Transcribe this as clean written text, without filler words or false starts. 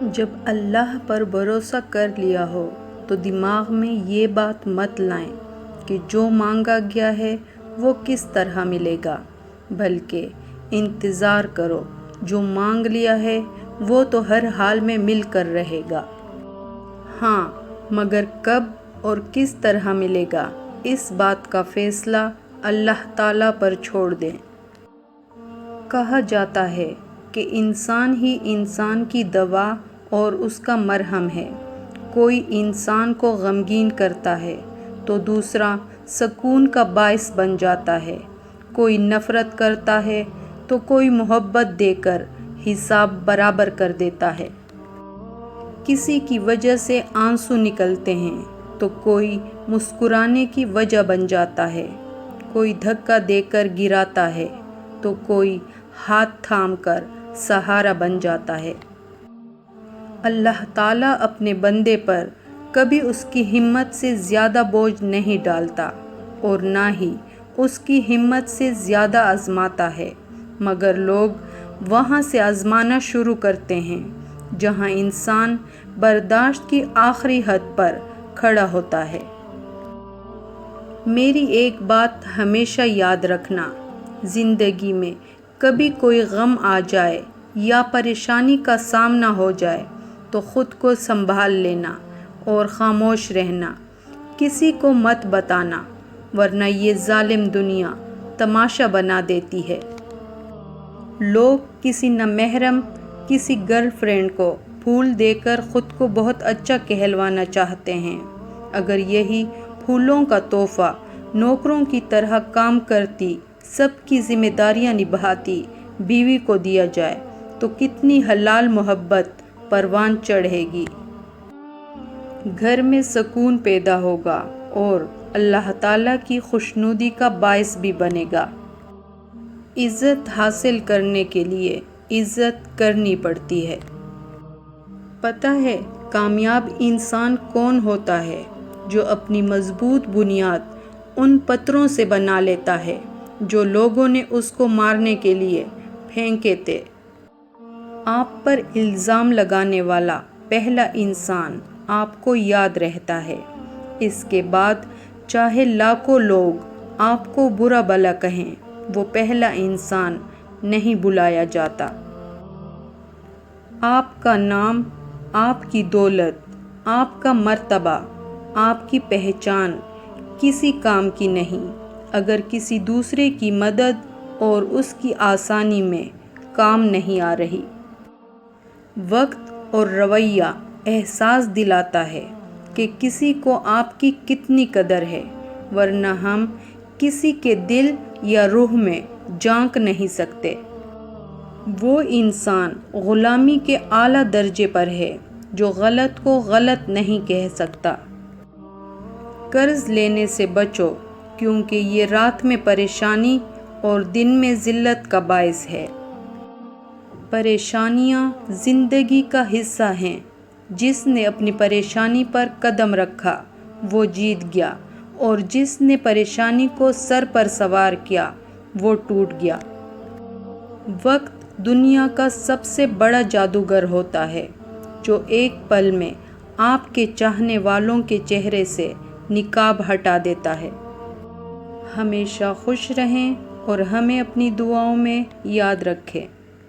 جب اللہ پر بھروسہ کر لیا ہو تو دماغ میں یہ بات مت لائیں کہ جو مانگا گیا ہے وہ کس طرح ملے گا، بلکہ انتظار کرو، جو مانگ لیا ہے وہ تو ہر حال میں مل کر رہے گا۔ ہاں، مگر کب اور کس طرح ملے گا، اس بات کا فیصلہ اللہ تعالیٰ پر چھوڑ دیں۔ کہا جاتا ہے کہ انسان ہی انسان کی دوا اور اس کا مرہم ہے۔ کوئی انسان کو غمگین کرتا ہے تو دوسرا سکون کا باعث بن جاتا ہے، کوئی نفرت کرتا ہے تو کوئی محبت دے کر حساب برابر کر دیتا ہے۔ کسی کی وجہ سے آنسو نکلتے ہیں تو کوئی مسکرانے کی وجہ بن جاتا ہے، کوئی دھکا دے کر گراتا ہے تو کوئی ہاتھ تھام کر سہارا بن جاتا ہے۔ اللہ تعالیٰ اپنے بندے پر کبھی اس کی ہمت سے زیادہ بوجھ نہیں ڈالتا اور نہ ہی اس کی ہمت سے زیادہ آزماتا ہے، مگر لوگ وہاں سے آزمانا شروع کرتے ہیں جہاں انسان برداشت کی آخری حد پر کھڑا ہوتا ہے۔ میری ایک بات ہمیشہ یاد رکھنا، زندگی میں کبھی کوئی غم آ جائے یا پریشانی کا سامنا ہو جائے تو خود کو سنبھال لینا اور خاموش رہنا، کسی کو مت بتانا، ورنہ یہ ظالم دنیا تماشا بنا دیتی ہے۔ لوگ کسی نامحرم کسی گرل فرینڈ کو پھول دے کر خود کو بہت اچھا کہلوانا چاہتے ہیں۔ اگر یہی پھولوں کا تحفہ نوکروں کی طرح کام کرتی، سب کی ذمہ داریاں نبھاتی بیوی کو دیا جائے تو کتنی حلال محبت پروان چڑھے گی، گھر میں سکون پیدا ہوگا اور اللہ تعالیٰ کی خوشنودی کا باعث بھی بنے گا۔ عزت حاصل کرنے کے لیے عزت کرنی پڑتی ہے۔ پتہ ہے کامیاب انسان کون ہوتا ہے؟ جو اپنی مضبوط بنیاد ان پتھروں سے بنا لیتا ہے جو لوگوں نے اس کو مارنے کے لیے پھینکے تھے۔ آپ پر الزام لگانے والا پہلا انسان آپ کو یاد رہتا ہے، اس کے بعد چاہے لاکھوں لوگ آپ کو برا بھلا کہیں، وہ پہلا انسان نہیں بلایا جاتا۔ آپ کا نام، آپ کی دولت، آپ کا مرتبہ، آپ کی پہچان کسی کام کی نہیں اگر کسی دوسرے کی مدد اور اس کی آسانی میں کام نہیں آ رہی۔ وقت اور رویہ احساس دلاتا ہے کہ کسی کو آپ کی کتنی قدر ہے، ورنہ ہم کسی کے دل یا روح میں جھانک نہیں سکتے۔ وہ انسان غلامی کے اعلیٰ درجے پر ہے جو غلط کو غلط نہیں کہہ سکتا۔ قرض لینے سے بچو کیونکہ یہ رات میں پریشانی اور دن میں ذلت کا باعث ہے۔ پریشانیاں زندگی کا حصہ ہیں، جس نے اپنی پریشانی پر قدم رکھا وہ جیت گیا اور جس نے پریشانی کو سر پر سوار کیا وہ ٹوٹ گیا۔ وقت دنیا کا سب سے بڑا جادوگر ہوتا ہے جو ایک پل میں آپ کے چاہنے والوں کے چہرے سے نقاب ہٹا دیتا ہے۔ ہمیشہ خوش رہیں اور ہمیں اپنی دعاؤں میں یاد رکھیں۔